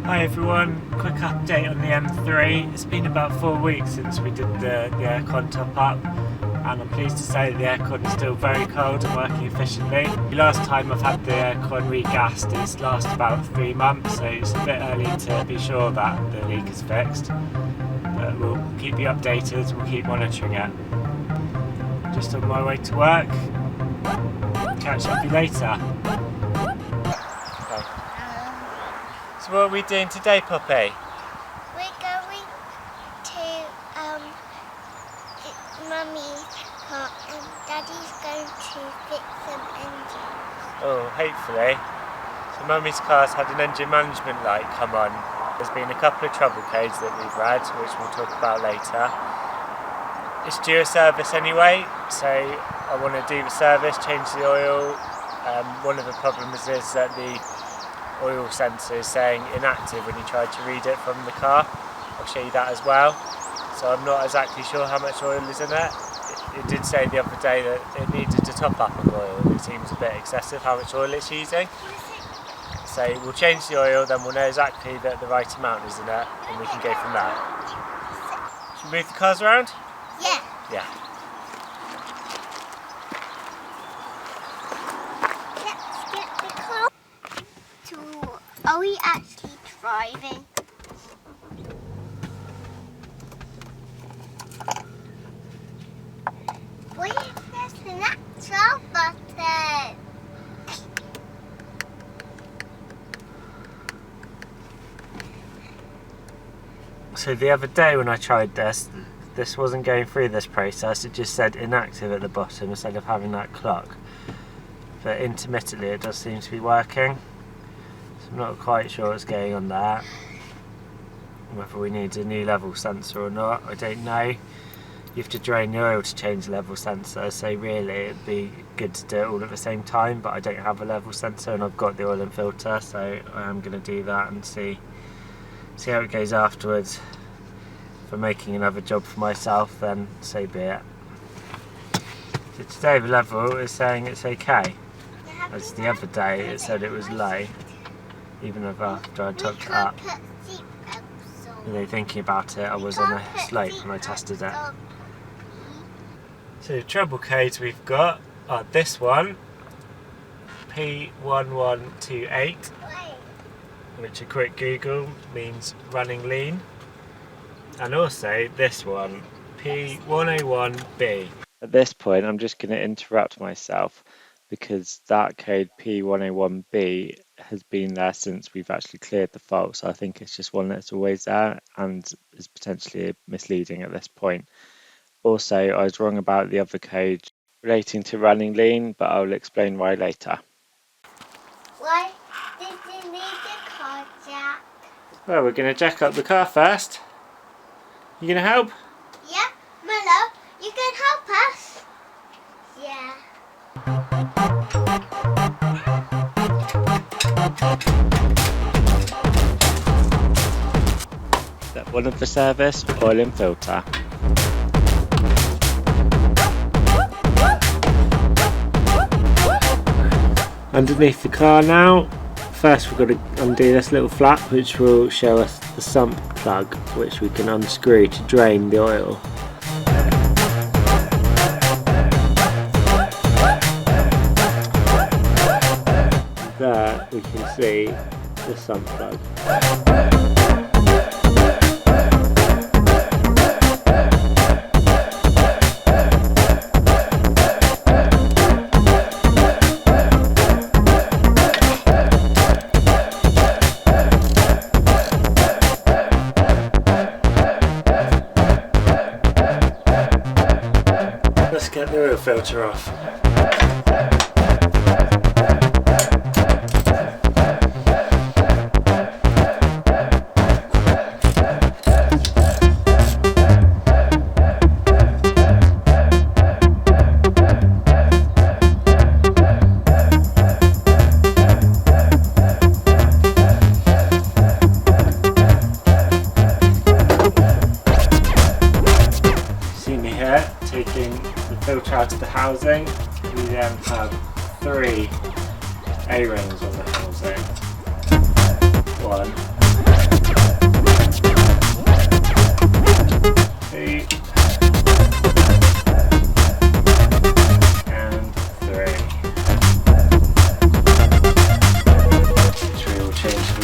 Hi everyone, quick update on the M3. It's been about 4 weeks since we did the aircon top up, and I'm pleased to say the aircon is still very cold and working efficiently. The last time I've had the aircon regassed is last about 3 months, so it's a bit early to be sure that the leak is fixed. But we'll keep you updated, we'll keep monitoring it. Just on my way to work. Catch up with you later. So what are we doing today, Poppy? We're going to Mummy's car and Daddy's going to fix some engines. Oh, hopefully. So Mummy's car's had an engine management light come on. There's been a couple of trouble codes that we've read, which we'll talk about later. It's due a service anyway, so I want to do the service, change the oil. One of the problems is that the oil sensor is saying inactive when you try to read it from the car. I'll show you that as well. So I'm not exactly sure how much oil is in it. It did say the other day that it needed to top up of oil. It seems a bit excessive how much oil it's using. So we'll change the oil, then we'll know exactly that the right amount is in it, and we can go from there. Should we move the cars around? Yeah. Yeah. Let's get the car. Are we actually driving? What if there's an actual button? So the other day when I tried this wasn't going through this process, it just said inactive at the bottom instead of having that clock. But intermittently it does seem to be working. So I'm not quite sure what's going on there. Whether we need a new level sensor or not, I don't know. You have to drain the oil to change the level sensor, so really it'd be good to do it all at the same time, but I don't have a level sensor and I've got the oil and filter, so I am going to do that and see how it goes afterwards. If I'm making another job for myself, then so be it. So today the level is saying it's okay. As the other day it said it was low, even after I topped it up. Really thinking about it, I was on a slope when I tested it. So the trouble codes we've got are this one, P1128, which a quick Google means running lean, and also this one, P101B. At this point I'm just going to interrupt myself because that code P101B has been there since we've actually cleared the fault, so I think it's just one that's always there and is potentially misleading at this point. Also, I was wrong about the other code relating to running lean, but I'll explain why later. Why did you need the car jack? Well, we're going to jack up the car first. You going to help? Yeah, my love, you can help us. Yeah. Step 1 of the service, oil and filter. Underneath the car now, first we've got to undo this little flap which will show us the sump plug, which we can unscrew to drain the oil. There we can see the sump plug. Let's get the oil filter off. See me here taking the filter out of the housing. We then have 3 A-rings on the housing. 1,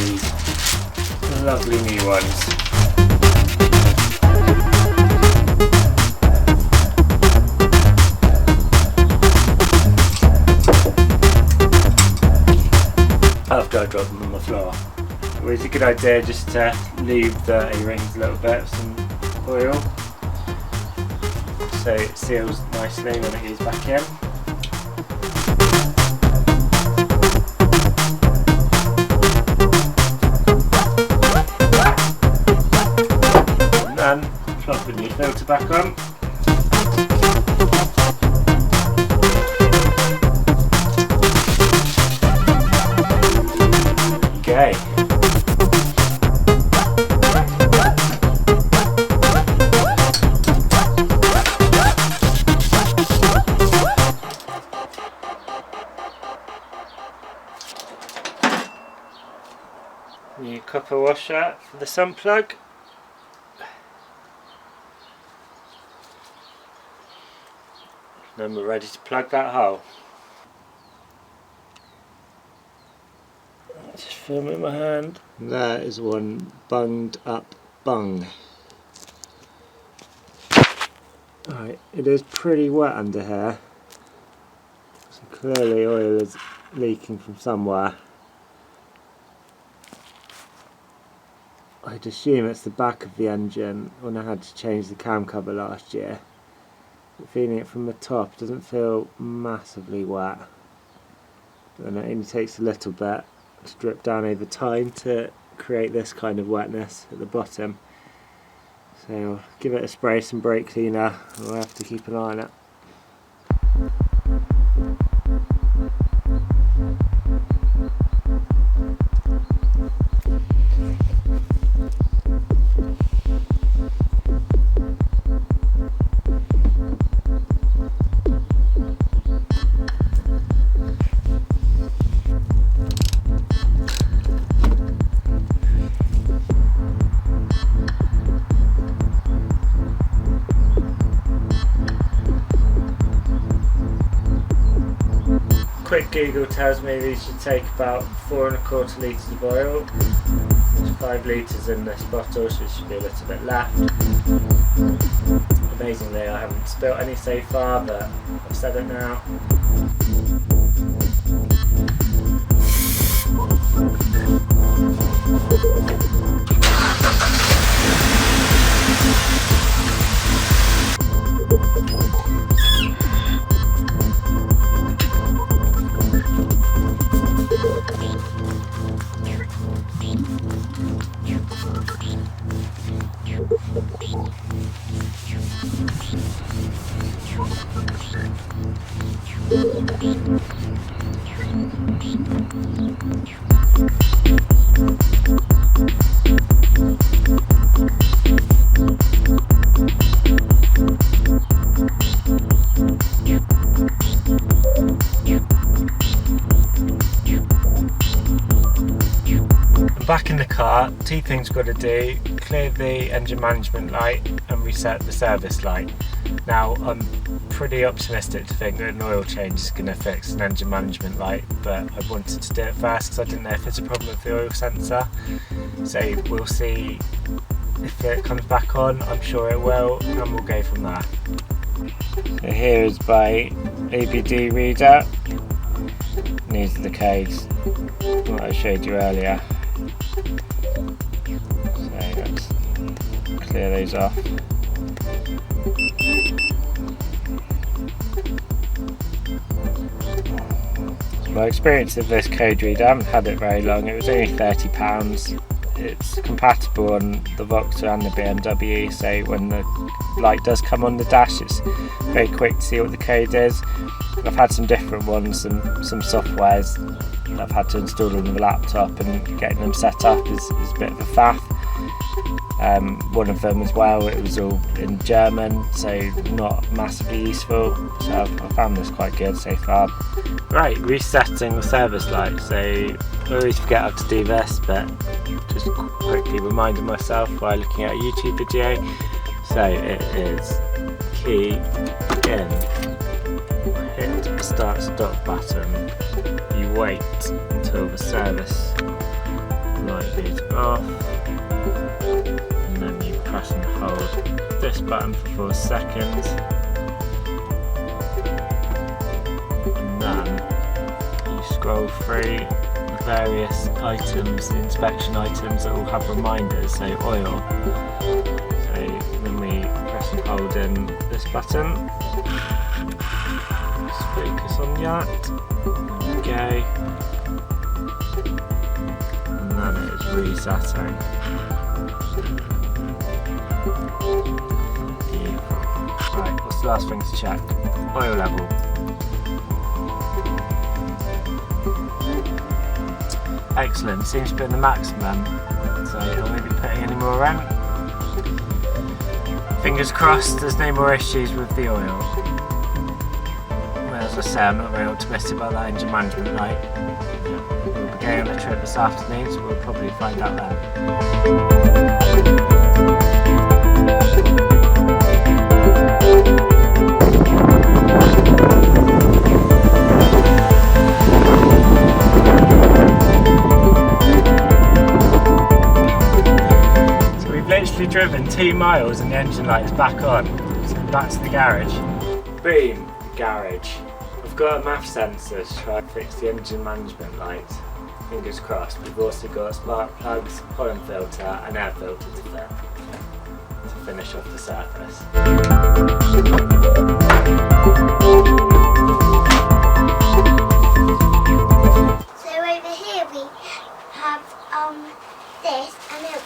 these lovely new ones. After I drop them on the floor. It's a good idea just to lube the A-rings a little bit with some oil so it seals nicely when it goes back in. And then plop the new filter back on. Okay. New copper washer for the sump plug. Then we're ready to plug that hole. Just film it in my hand. There is one bunged up bung. Right, it is pretty wet under here. So clearly oil is leaking from somewhere. I'd assume it's the back of the engine when I had to change the cam cover last year. But feeling it from the top doesn't feel massively wet. And it only takes a little bit to drip down over time to create this kind of wetness at the bottom. So I'll give it a spray, some brake cleaner, and we'll have to keep an eye on it. Quick Google tells me these should take about 4 1/4 litres of oil. There's 5 litres in this bottle, so it should be a little bit left. Amazingly, I haven't spilt any so far, but I've said it now. Back in the car, 2 things got to do: clear the engine management light and reset the service light. Now I'm pretty optimistic to think that an oil change is going to fix an engine management light, but I wanted to do it first because I didn't know if it's a problem with the oil sensor. So we'll see if it comes back on. I'm sure it will, and we'll go from there. So here is my ABD reader. These are the codes that I showed you earlier. So let's clear those off. My experience of this code reader, I haven't had it very long. It was only £30. It's compatible on the Vauxhall and the BMW, so when the light does come on the dash, it's very quick to see what the code is. I've had some different ones, some softwares I've had to install on the laptop, and getting them set up is a bit of a faff. One of them as well, it was all in German, so not massively useful, so I found this quite good so far. Right, resetting the service light. So I always forget how to do this, but just quickly reminding myself while looking at a YouTube video. So it is key in, hit the start stop button, you wait until the service light these off, and then you press and hold this button for 4 seconds, and then you scroll through the various items, the inspection items that all have reminders, so oil. So then we press and hold in this button, just focus on that, there we go. And then it's resetting. Beautiful. Right, what's the last thing to check? Oil level. Excellent, seems to be in the maximum, so I won't be putting any more in. Fingers crossed there's no more issues with the oil. Well, as I say, I'm not very optimistic about that engine management light. We'll be going on a trip this afternoon, so we'll probably find out then. So we've literally driven 2 miles and the engine light is back on. So back to the garage. Boom, garage. I've got a MAF sensor to try and fix the engine management light. Fingers crossed. We've also got spark plugs, pollen filter and air filter to fit to finish off the surface. So over here we have this, and it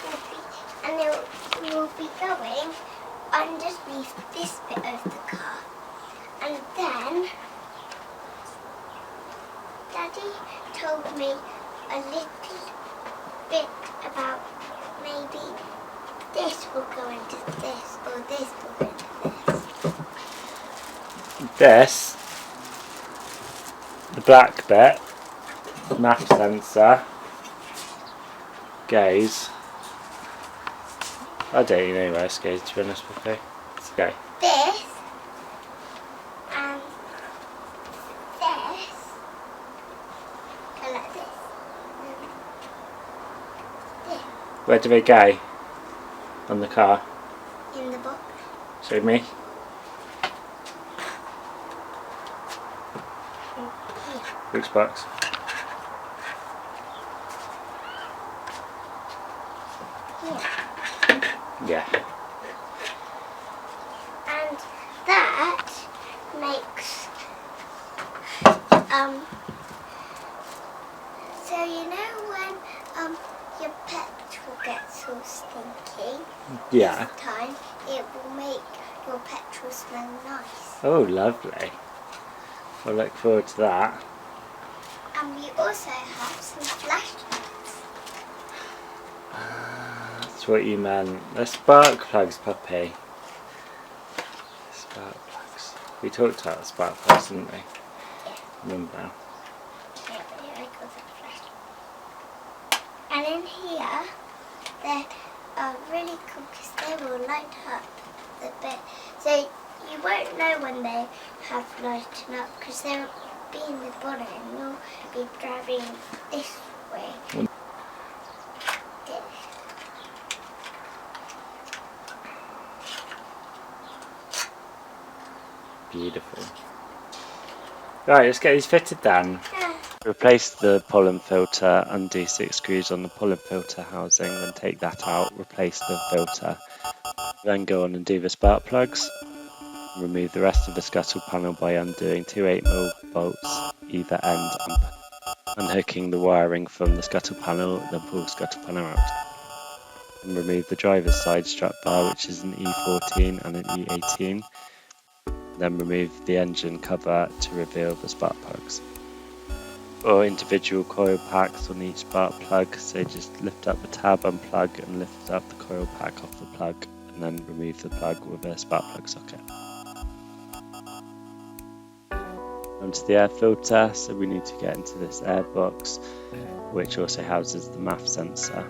will be going underneath this bit of the car, and then Daddy told me a little bit about maybe this will go into this, or this will go into this. This, the black bit, MAF sensor, goes, I don't even know where it goes, to be honest with you. Let's go. This and this go like this. This Where do they go? On the car? in the box. Show me. Which box? Here. Yeah. And that makes so you know when your petrol gets all stinky, Yeah. this time it will make your petrol smell nice. Oh, lovely. I look forward to that. And we also have some flashlights. That's what you meant. The spark plugs, puppy. Spark plugs. We talked about the spark plugs, didn't we? Yeah. Remember now. Yeah, but here I call them flashlights. And in here, they're really cool because they will light up the bit. So you won't know when they have lighted up because they'll be in the bottom and you'll be driving this way. This. Beautiful. Right, let's get these fitted then. Yeah. Replace the pollen filter, undo 6 screws on the pollen filter housing, then take that out, replace the filter. Then go on and do the spark plugs. Remove the rest of the scuttle panel by undoing 2 8mm bolts either end and unhooking the wiring from the scuttle panel, then pull the scuttle panel out. And remove the driver's side strap bar, which is an E14 and an E18. Then remove the engine cover to reveal the spark plugs. Or individual coil packs on each spark plug, so just lift up the tab, unplug and lift up the coil pack off the plug and then remove the plug with a spark plug socket. Onto the air filter, so we need to get into this air box which also houses the MAF sensor.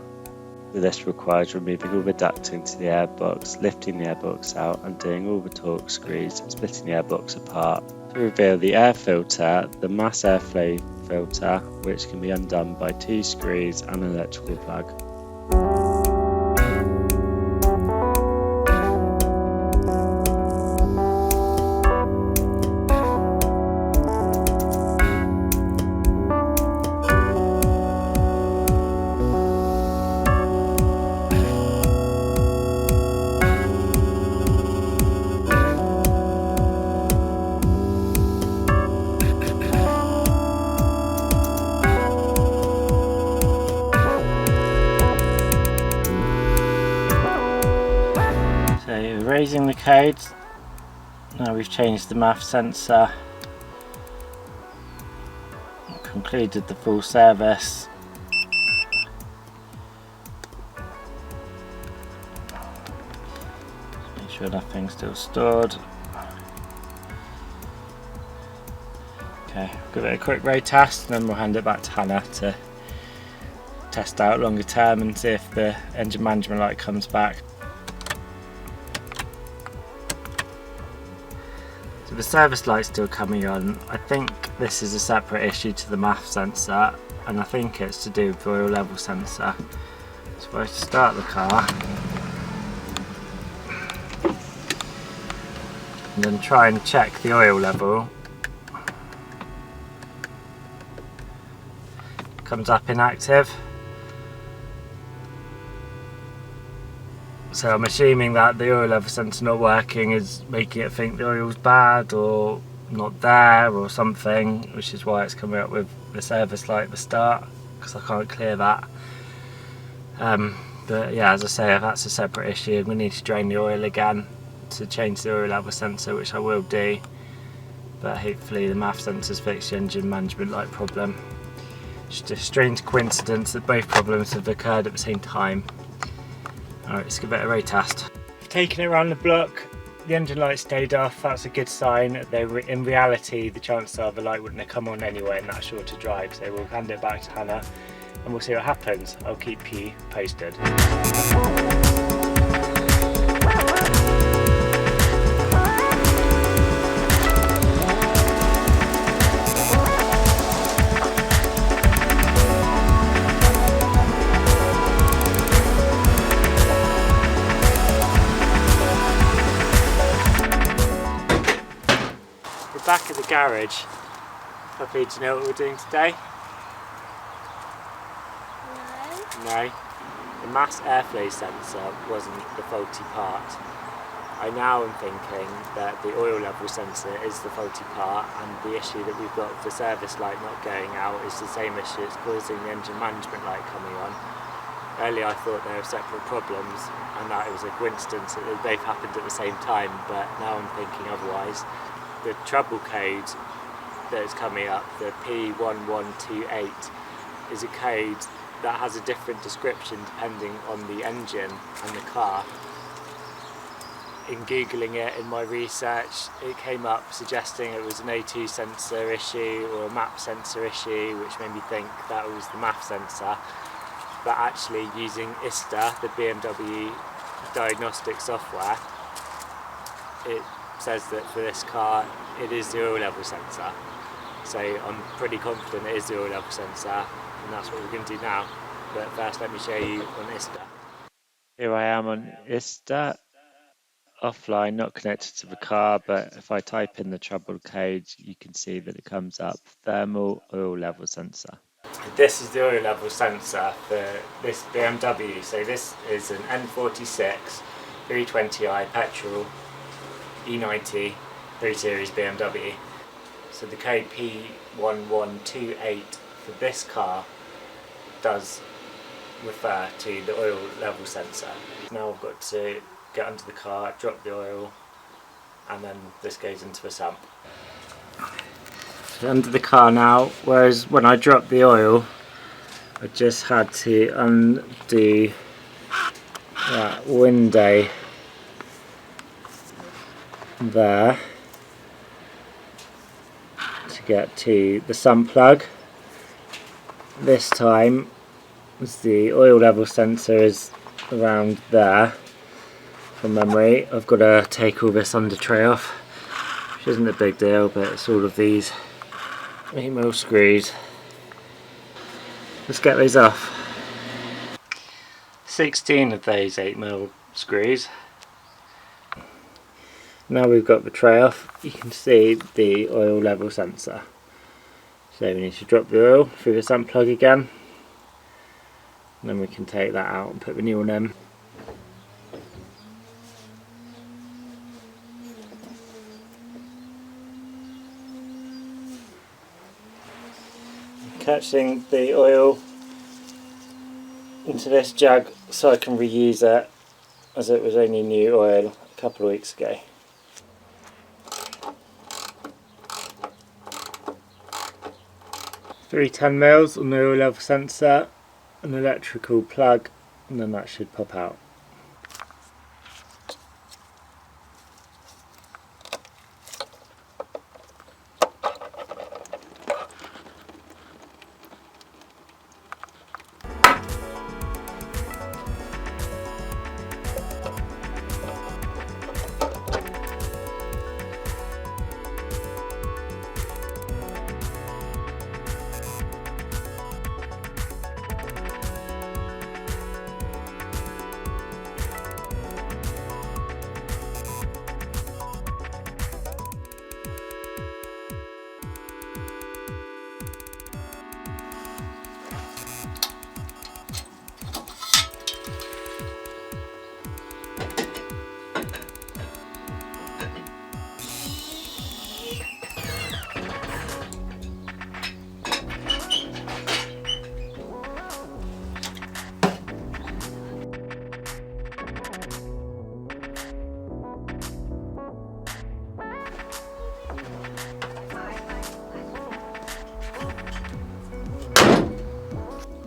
This requires removing all the ducting to the air box, lifting the air box out, undoing all the torque screws, splitting the air box apart. To reveal the air filter, the mass airflow filter, which can be undone by 2 screws and an electrical plug. So raising the code, now we've changed the MAF sensor, concluded the full service. Make sure nothing's still stored. Okay, give it a quick road test and then we'll hand it back to Hannah to test out longer term and see if the engine management light comes back. So the service light's still coming on. I think this is a separate issue to the MAF sensor, and I think it's to do with the oil level sensor. So if I start the car and then try and check the oil level, it comes up inactive. So I'm assuming that the oil level sensor not working is making it think the oil's bad or not there or something, which is why it's coming up with the service light at the start, because I can't clear that. But yeah, as I say, that's a separate issue. We need to drain the oil again to change the oil level sensor, which I will do. But hopefully the MAF sensor's fixed the engine management light problem. Just a strange coincidence that both problems have occurred at the same time. Alright, let's give it a road test. Taking it around the block, the engine light stayed off. That's a good sign. In reality, the chances are the light wouldn't have come on anyway in that shorter drive, so we'll hand it back to Hannah and we'll see what happens. I'll keep you posted. Back at the garage. Puppy, do you know what we're doing today? No. The mass airflow sensor wasn't the faulty part. I now am thinking that the oil level sensor is the faulty part, and the issue that we've got with the service light not going out is the same issue that's causing the engine management light coming on. Earlier I thought they were separate problems and that it was a coincidence that they both happened at the same time, but now I'm thinking otherwise. The trouble code that is coming up, the P1128, is a code that has a different description depending on the engine and the car. In googling it in my research, it came up suggesting it was an O2 sensor issue or a map sensor issue, which made me think that was the MAF sensor. But actually, using ISTA, the BMW Diagnostics software, it says that for this car it is the oil level sensor. So I'm pretty confident it is the oil level sensor, and that's what we're going to do now. But first let me show you on ISTA. Here I am on ISTA, offline, not connected to the car, but if I type in the trouble code you can see that it comes up thermal oil level sensor. This is the oil level sensor for this BMW. So this is an N46 320i petrol E90 3 Series BMW. So the code P1128 for this car does refer to the oil level sensor. Now I've got to get under the car, drop the oil, and then this goes into the sump. So under the car now, whereas when I dropped the oil I just had to undo that window there to get to the sump plug. This time the oil level sensor is around there from memory. I've got to take all this under tray off, which isn't a big deal, but it's all of these 8mm screws Let's get these off. 16 of those 8mm screws. Now we've got the tray off, you can see the oil level sensor. So we need to drop the oil through the sump plug again, and then we can take that out and put the new one in. Catching the oil into this jug so I can reuse it, as it was only new oil a couple of weeks ago. Three 10mm on the oil level sensor, an electrical plug, and then that should pop out.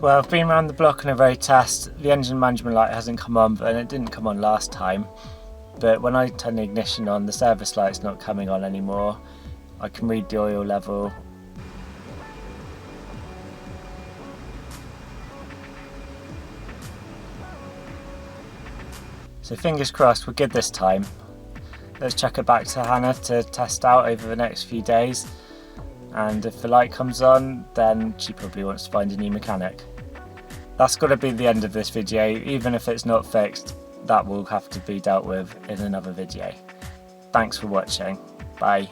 Well, I've been around the block on a road test. The engine management light hasn't come on, and it didn't come on last time. But when I turn the ignition on, the service light's not coming on anymore. I can read the oil level. So fingers crossed we're good this time. Let's chuck it back to Hannah to test out over the next few days. And if the light comes on, then she probably wants to find a new mechanic. That's got to be the end of this video. Even if it's not fixed, that will have to be dealt with in another video. Thanks for watching. Bye.